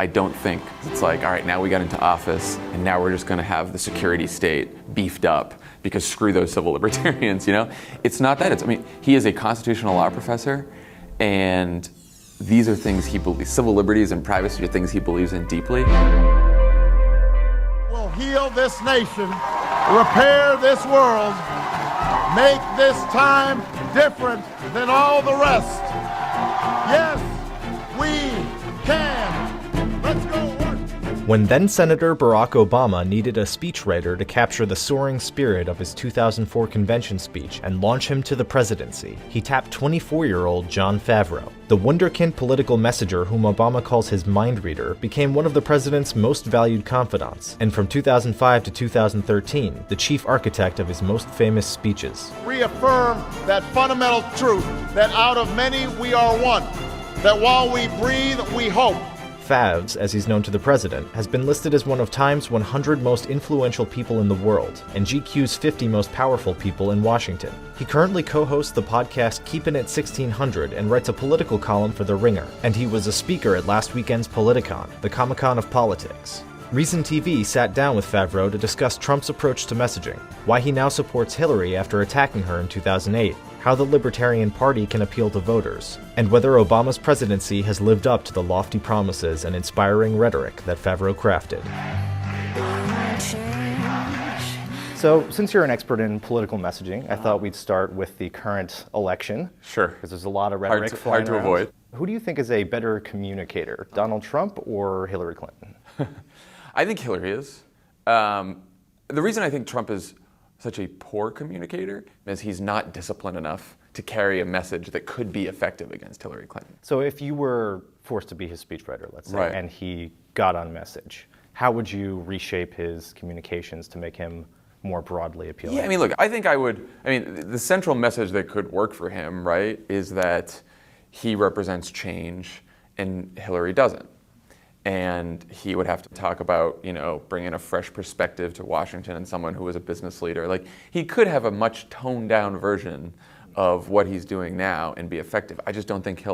I don't think it's like, all right, now we got into office and now we're just going to have the security state beefed up because screw those civil libertarians, you know? It's not that. He is a constitutional law professor, and these are things he believes, civil liberties and privacy are things he believes in deeply. We'll heal this nation, repair this world, make this time different than all the rest. Yes, we can. Let's go work. When then-Senator Barack Obama needed a speechwriter to capture the soaring spirit of his 2004 convention speech and launch him to the presidency, he tapped 24-year-old Jon Favreau. The wunderkind political messenger whom Obama calls his mind reader became one of the president's most valued confidants, and from 2005 to 2013, the chief architect of his most famous speeches. Reaffirm that fundamental truth that out of many we are one, that while we breathe, we hope. Favs, as he's known to the president, has been listed as one of Time's 100 most influential people in the world, and GQ's 50 most powerful people in Washington. He currently co-hosts the podcast Keepin It 1600 and writes a political column for The Ringer, and he was a speaker at last weekend's Politicon, the Comic-Con of politics. Reason TV sat down with Favreau to discuss Trump's approach to messaging, why he now supports Hillary after attacking her in 2008, how the Libertarian Party can appeal to voters, and whether Obama's presidency has lived up to the lofty promises and inspiring rhetoric that Favreau crafted. So, since you're an expert in political messaging, I thought we'd start with the current election. Sure. Because there's a lot of rhetoric flying hard to around. avoid. Who do you think is a better communicator, Donald Trump or Hillary Clinton? I think Hillary is. The reason I think Trump is such a poor communicator is he's not disciplined enough to carry a message that could be effective against Hillary Clinton. So if you were forced to be his speechwriter, let's say, Right. and he got on message, how would you reshape his communications to make him more broadly appealing? Yeah, look, I think the central message that could work for him, right, is that he represents change and Hillary doesn't. And he would have to talk about, bringing a fresh perspective to Washington and someone who was a business leader. Like, he could have a much toned down version of what he's doing now and be effective. I just don't think I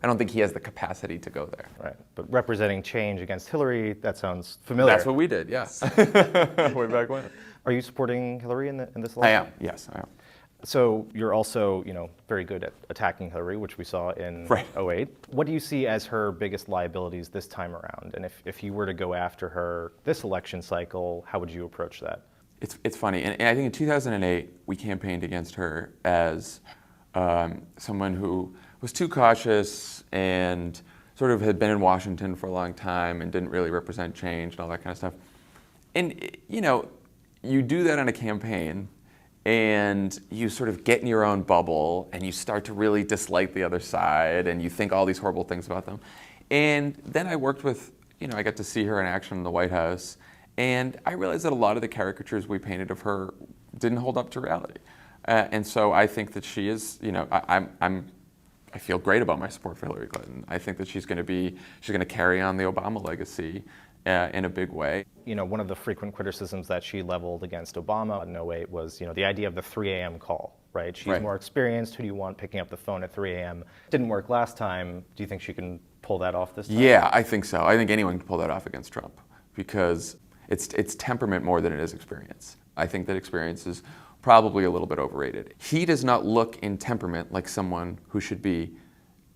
don't think he has the capacity to go there. Right, but representing change against Hillary, that sounds familiar. That's what we did, yes. Way back when. Are you supporting Hillary in this election? I am, yes, I am. So you're also, very good at attacking Hillary, which we saw in Right. 2008. What do you see as her biggest liabilities this time around? And if you were to go after her this election cycle, how would you approach that? It's funny, and I think in 2008, we campaigned against her as someone who was too cautious and sort of had been in Washington for a long time and didn't really represent change and all that kind of stuff. And, you do that in a campaign, and you sort of get in your own bubble, and you start to really dislike the other side, and you think all these horrible things about them. And then I worked with, I got to see her in action in the White House, and I realized that a lot of the caricatures we painted of her didn't hold up to reality. And so I think that she is, I feel great about my support for Hillary Clinton. I think that she's going to carry on the Obama legacy in a big way. One of the frequent criticisms that she leveled against Obama in 2008 was, the idea of the 3 a.m. call, right? She's Right. more experienced. Who do you want picking up the phone at 3 a.m.? Didn't work last time. Do you think she can pull that off this time? Yeah, I think so. I think anyone can pull that off against Trump because it's temperament more than it is experience. I think that experience is probably a little bit overrated. He does not look in temperament like someone who should be,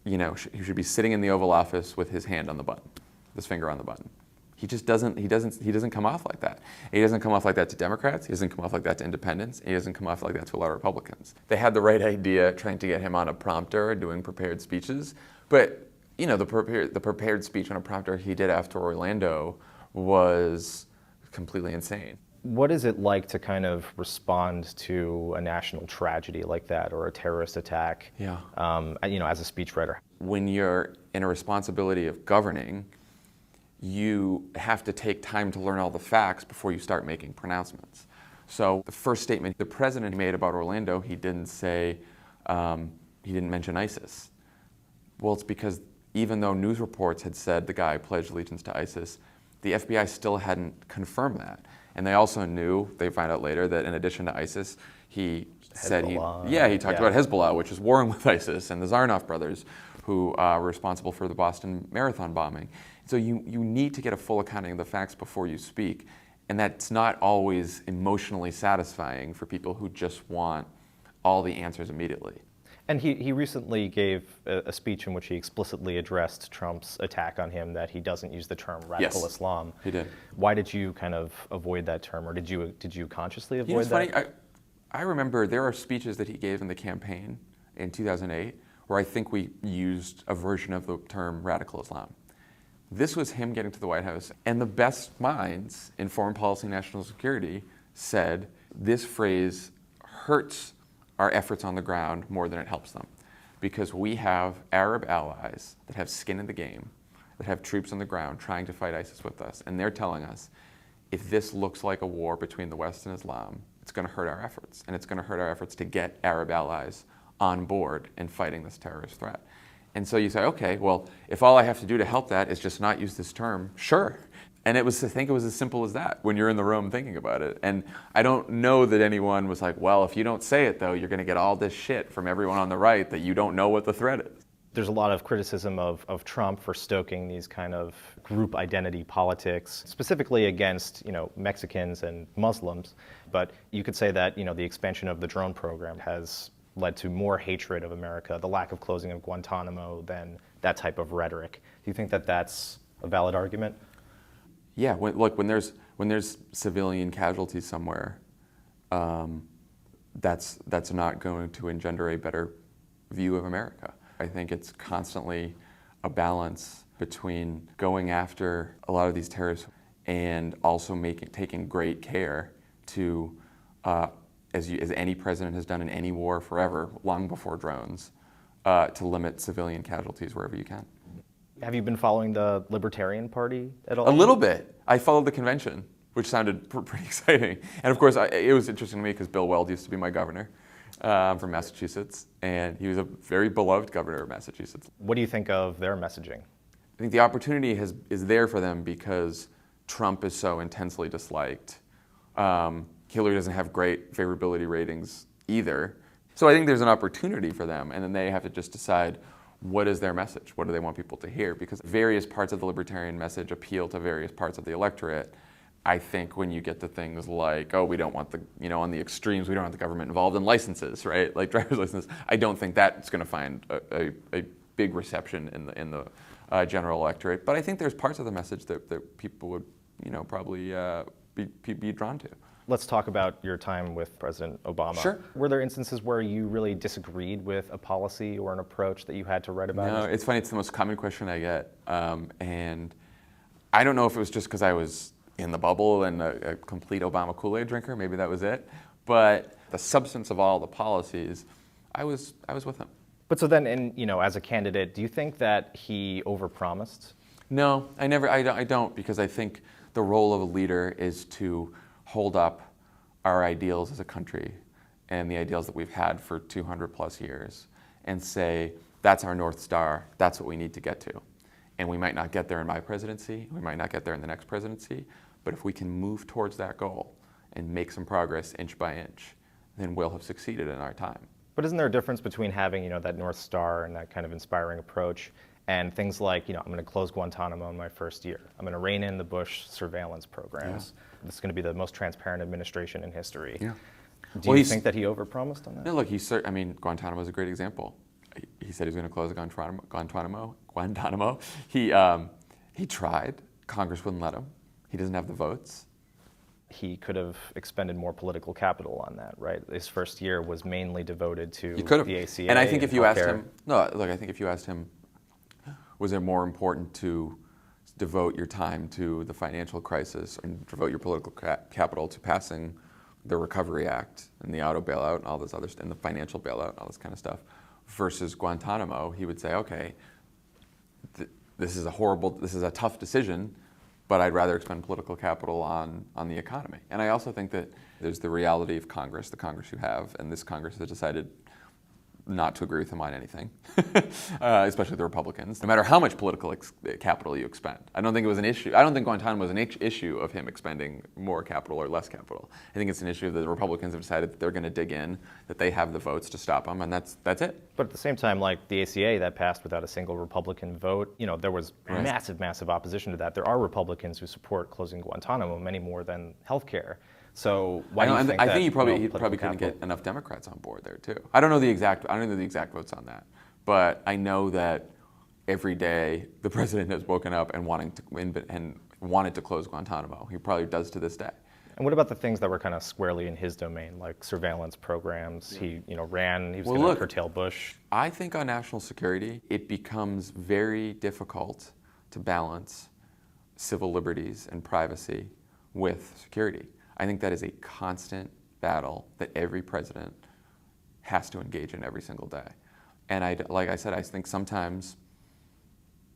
who should be sitting in the Oval Office with his hand on the button, his finger on the button. He just doesn't. He doesn't come off like that. He doesn't come off like that to Democrats. He doesn't come off like that to Independents. He doesn't come off like that to a lot of Republicans. They had the right idea trying to get him on a prompter, doing prepared speeches, but the prepared speech on a prompter he did after Orlando was completely insane. What is it like to kind of respond to a national tragedy like that or a terrorist attack? Yeah. As a speechwriter. When you're in a responsibility of governing, you have to take time to learn all the facts before you start making pronouncements. So the first statement the president made about Orlando, he didn't say, he didn't mention ISIS. Well, it's because even though news reports had said the guy pledged allegiance to ISIS, the FBI still hadn't confirmed that. And they also knew, they found out later, that in addition to ISIS, he said he talked about Hezbollah, which is warring with ISIS, and the Zarnoff brothers, who were responsible for the Boston Marathon bombing. So you need to get a full accounting of the facts before you speak. And that's not always emotionally satisfying for people who just want all the answers immediately. And he recently gave a speech in which he explicitly addressed Trump's attack on him that he doesn't use the term radical Yes, Islam. he did. Why did you kind of avoid that term, or did you consciously avoid It's that? funny. I remember there are speeches that he gave in the campaign in 2008 where I think we used a version of the term radical Islam. This was him getting to the White House, and the best minds in foreign policy and national security said this phrase hurts our efforts on the ground more than it helps them, because we have Arab allies that have skin in the game, that have troops on the ground trying to fight ISIS with us, and they're telling us if this looks like a war between the West and Islam, it's going to hurt our efforts, and it's going to hurt our efforts to get Arab allies on board in fighting this terrorist threat. And so you say, okay, well, if all I have to do to help that is just not use this term, sure. And I think it was as simple as that when you're in the room thinking about it. And I don't know that anyone was like, well, if you don't say it, though, you're going to get all this shit from everyone on the right that you don't know what the threat is. There's a lot of criticism of Trump for stoking these kind of group identity politics, specifically against Mexicans and Muslims. But you could say that the expansion of the drone program has led to more hatred of America, the lack of closing of Guantanamo, than that type of rhetoric. Do you think that that's a valid argument? Yeah, when there's civilian casualties somewhere, that's not going to engender a better view of America. I think it's constantly a balance between going after a lot of these terrorists and also taking great care to, as any president has done in any war forever, long before drones, to limit civilian casualties wherever you can. Have you been following the Libertarian Party at all? A little bit. I followed the convention, which sounded pretty exciting. And of course, it was interesting to me because Bill Weld used to be my governor from Massachusetts, and he was a very beloved governor of Massachusetts. What do you think of their messaging? I think the opportunity is there for them because Trump is so intensely disliked. Hillary doesn't have great favorability ratings either. So I think there's an opportunity for them, and then they have to just decide what is their message? What do they want people to hear? Because various parts of the libertarian message appeal to various parts of the electorate. I think when you get to things like, oh, we don't want on the extremes, we don't want the government involved in licenses, right? Like driver's licenses. I don't think that's going to find a big reception in the general electorate. But I think there's parts of the message that people would, probably be drawn to. Let's talk about your time with President Obama. Sure. Were there instances where you really disagreed with a policy or an approach that you had to write about? No, it's funny. It's the most common question I get. And I don't know if it was just because I was in the bubble and a complete Obama Kool-Aid drinker. Maybe that was it. But the substance of all the policies, I was with him. But so then, as a candidate, do you think that he overpromised? No, I don't, because I think the role of a leader is to hold up our ideals as a country and the ideals that we've had for 200 plus years and say, that's our North Star, that's what we need to get to. And we might not get there in my presidency, we might not get there in the next presidency, but if we can move towards that goal and make some progress inch by inch, then we'll have succeeded in our time. But isn't there a difference between having, that North Star and that kind of inspiring approach and things like, I'm going to close Guantanamo in my first year. I'm going to rein in the Bush surveillance programs. Yeah. This is going to be the most transparent administration in history. Yeah. Do you think that he overpromised on that? No, look, Guantanamo is a great example. He said he was going to close Guantanamo. He tried. Congress wouldn't let him. He doesn't have the votes. He could have expended more political capital on that, right? His first year was mainly devoted to the ACA. And I think if you asked him, I think if you asked him, was it more important to devote your time to the financial crisis and devote your political capital to passing the Recovery Act and the auto bailout and all this other stuff, and the financial bailout and all this kind of stuff, versus Guantanamo, he would say, okay, this is a tough decision, but I'd rather expend political capital on the economy. And I also think that there's the reality of Congress, the Congress you have, and this Congress has decided not to agree with him on anything, especially the Republicans, no matter how much political capital you expend. I don't think it was an issue. I don't think Guantanamo was an issue of him expending more capital or less capital. I think it's an issue that the Republicans have decided that they're going to dig in, that they have the votes to stop him, and that's it. But at the same time, like the ACA, that passed without a single Republican vote. You know, there was massive opposition to that. There are Republicans who support closing Guantanamo, many more than healthcare. So why do you think that? I think he probably couldn't get enough Democrats on board there too. I don't know the exact votes on that, but I know that every day the president has woken up and wanted to close Guantanamo. He probably does to this day. And what about the things that were kind of squarely in his domain, like surveillance programs? He was going to curtail Bush. I think on national security, it becomes very difficult to balance civil liberties and privacy with security. I think that is a constant battle that every president has to engage in every single day. And like I said, I think sometimes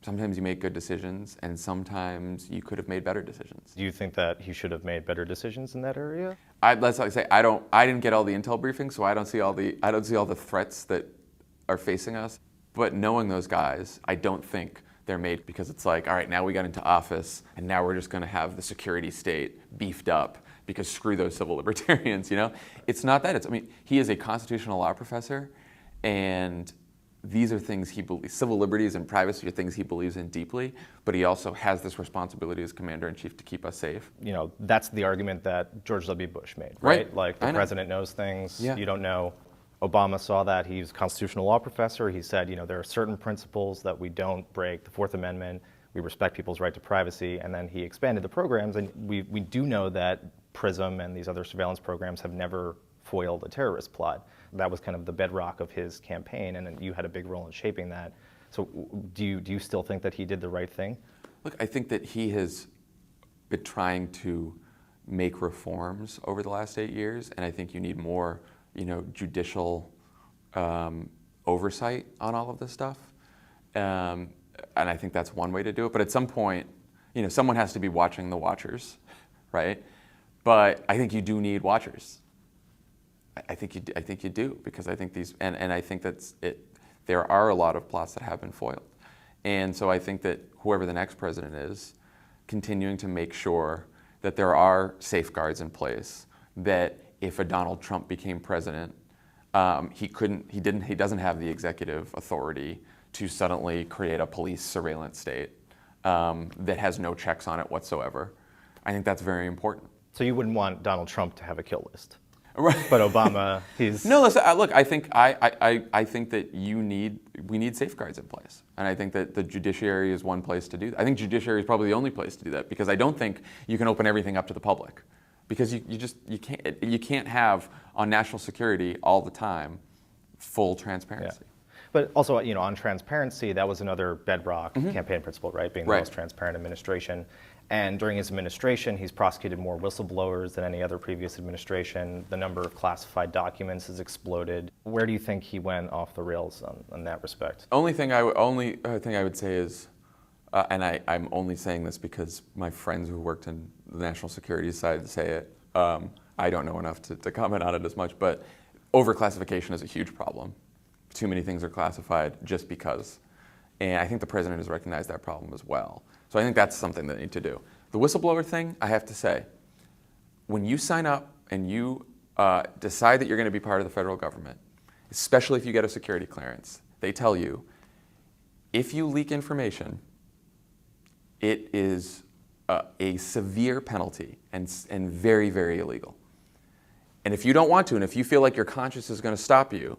you make good decisions, and sometimes you could have made better decisions. Do you think that he should have made better decisions in that area? Let's like say I didn't get all the intel briefings, so I don't see all the threats that are facing us. But knowing those guys, I don't think they're made because it's like, all right, now we got into office, and now we're just going to have the security state beefed up because screw those civil libertarians, you know? It's not that. He is a constitutional law professor, and these are things he believes. Civil liberties and privacy are things he believes in deeply, but he also has this responsibility as commander-in-chief to keep us safe. You know, that's the argument that George W. Bush made, right? Like the president knows things, Yeah. You don't know. Obama saw that. He's a constitutional law professor. He said, there are certain principles that we don't break. The Fourth Amendment, we respect people's right to privacy, and then he expanded the programs, and we do know that PRISM and these other surveillance programs have never foiled a terrorist plot. That was kind of the bedrock of his campaign, and you had a big role in shaping that. So do you still think that he did the right thing? Look, I think that he has been trying to make reforms over the last 8 years, and I think you need more, judicial oversight on all of this stuff. And I think that's one way to do it. But at some point, someone has to be watching the watchers, right? But I think you do need watchers. I think you do, because I think and I think that's it. There are a lot of plots that have been foiled, and so I think that whoever the next president is, continuing to make sure that there are safeguards in place. That if a Donald Trump became president, he doesn't have the executive authority to suddenly create a police surveillance state that has no checks on it whatsoever. I think that's very important. So you wouldn't want Donald Trump to have a kill list, right? But Obama, he's no. Listen, look, I think that we need safeguards in place, and I think that the judiciary is one place to do that. I think judiciary is probably the only place to do that, because I don't think you can open everything up to the public, because you can't have on national security all the time full transparency. Yeah. But also, on transparency, that was another bedrock campaign principle, right? Being the most transparent administration. And during his administration, he's prosecuted more whistleblowers than any other previous administration. The number of classified documents has exploded. Where do you think he went off the rails on that respect? Only thing I would say is, and I'm only saying this because my friends who worked in the national security side say it. I don't know enough to comment on it as much, but overclassification is a huge problem. Too many things are classified just because. And I think the president has recognized that problem as well. So I think that's something that they need to do. The whistleblower thing, I have to say, when you sign up and you decide that you're going to be part of the federal government, especially if you get a security clearance, they tell you, if you leak information, it is a severe penalty and very, very illegal. And if you don't want to, and if you feel like your conscience is going to stop you,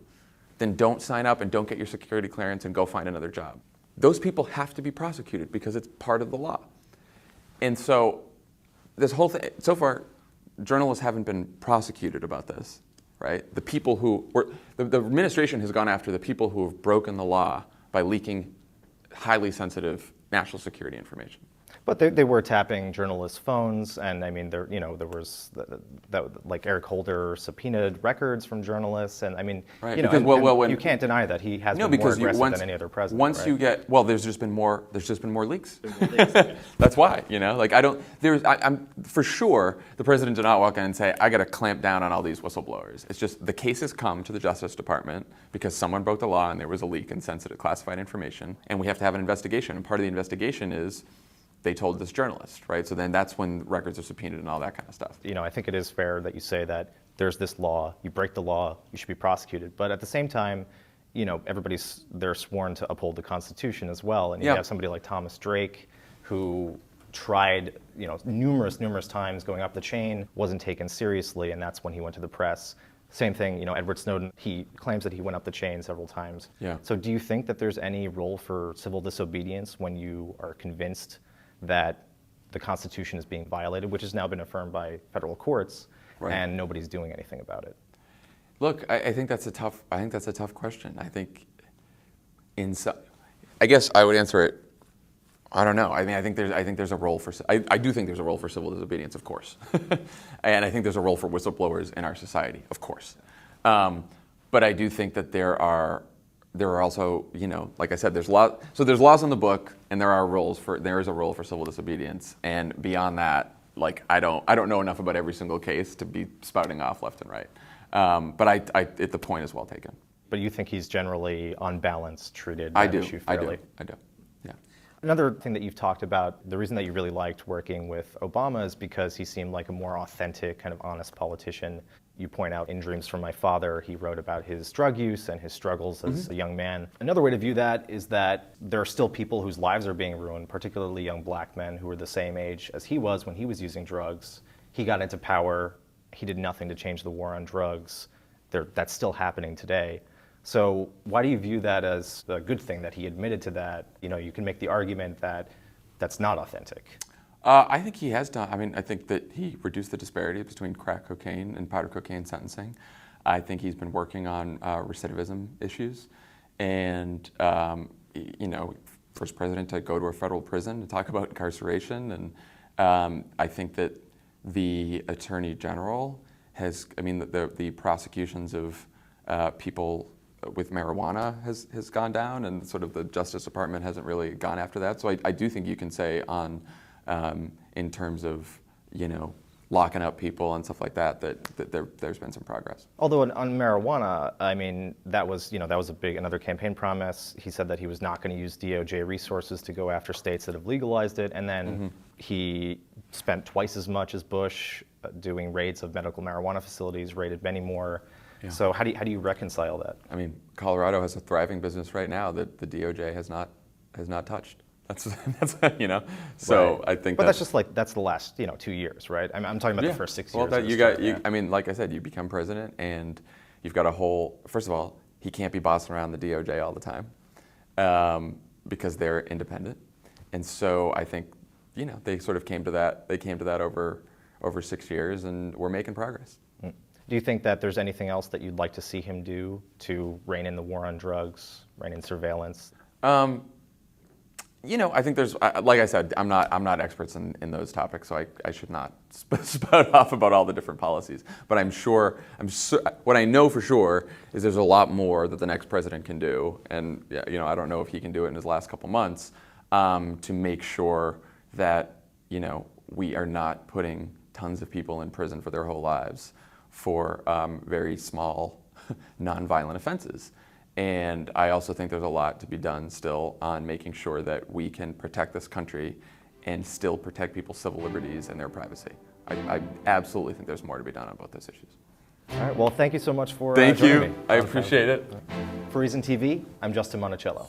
then don't sign up and don't get your security clearance and go find another job. Those people have to be prosecuted because it's part of the law. And so this whole thing, so far, journalists haven't been prosecuted about this, right? The people the administration has gone after the people who have broken the law by leaking highly sensitive national security information. But they were tapping journalists' phones, and I mean, there was like Eric Holder subpoenaed records from journalists, and I mean, Right. you know, Because, and you can't deny that he has been more because aggressive than any other president. once right? you get there's just been more leaks. That's why, like I'm for sure the president did not walk in and say, I got to clamp down on all these whistleblowers. It's just the cases come to the Justice Department because someone broke the law and there was a leak in sensitive classified information, and we have to have an investigation. And part of the investigation is they told this journalist, right? So then that's when records are subpoenaed and all that kind of stuff. You know, I think it is fair that you say that there's this law, you break the law, you should be prosecuted. But at the same time, you know, they're sworn to uphold the Constitution as well. And you have somebody like Thomas Drake, who tried, you know, numerous times going up the chain, wasn't taken seriously, and that's when he went to the press. Same thing, you know, Edward Snowden, he claims that he went up the chain several times. Yeah. So do you think that there's any role for civil disobedience when you are convinced that the Constitution is being violated, which has now been affirmed by federal courts, and nobody's doing anything about it? Look, I think that's a tough question. I think I guess I would answer it. I don't know. I mean, I think there's a role for. I do think there's a role for civil disobedience, of course, and I think there's a role for whistleblowers in our society, of course. But I do think that there are also, you know, like I said, there's laws in the book, and there is a role for civil disobedience, and beyond that, like I don't know enough about every single case to be spouting off left and right. But the point is well taken. But you think he's generally, on balance, treated that issue fairly? I do. Yeah. Another thing that you've talked about, the reason that you really liked working with Obama is because he seemed like a more authentic, kind of honest politician. You point out in Dreams from My Father, he wrote about his drug use and his struggles as a young man. Another way to view that is that there are still people whose lives are being ruined, particularly young black men who were the same age as he was when he was using drugs. He got into power. He did nothing to change the war on drugs. That's still happening today. So why do you view that as a good thing that he admitted to that? You know, you can make the argument that that's not authentic. I think he has done. I mean, I think that he reduced the disparity between crack cocaine and powder cocaine sentencing. I think he's been working on recidivism issues, and you know, first president to go to a federal prison to talk about incarceration. And I think that the attorney general has. I mean, the prosecutions of people with marijuana has gone down, and sort of the Justice Department hasn't really gone after that. So I do think you can say on. In terms of, you know, locking up people and stuff like that, there's been some progress. Although on marijuana, I mean, that was another campaign promise. He said that he was not going to use DOJ resources to go after states that have legalized it, and then he spent twice as much as Bush doing raids of medical marijuana facilities, raided many more. Yeah. So how do you reconcile that? I mean, Colorado has a thriving business right now that the DOJ has not touched. That's you know. So right. I think. But that's the last 2 years, right? I'm talking about the first 6 years. Well, I mean, like I said, you become president and you've got a whole. First of all, he can't be bossing around the DOJ all the time because they're independent, and so I think they sort of came to that. They came to that over 6 years, and we're making progress. Do you think that there's anything else that you'd like to see him do to rein in the war on drugs, rein in surveillance? I think there's, like I said, I'm not experts in those topics, so I should not spout off about all the different policies. But what I know for sure is there's a lot more that the next president can do, and I don't know if he can do it in his last couple months to make sure that we are not putting tons of people in prison for their whole lives for very small, nonviolent offenses. And I also think there's a lot to be done still on making sure that we can protect this country and still protect people's civil liberties and their privacy. I absolutely think there's more to be done on both those issues. All right, well, thank you so much for joining me. Thank you. I appreciate it. For Reason TV, I'm Justin Monticello.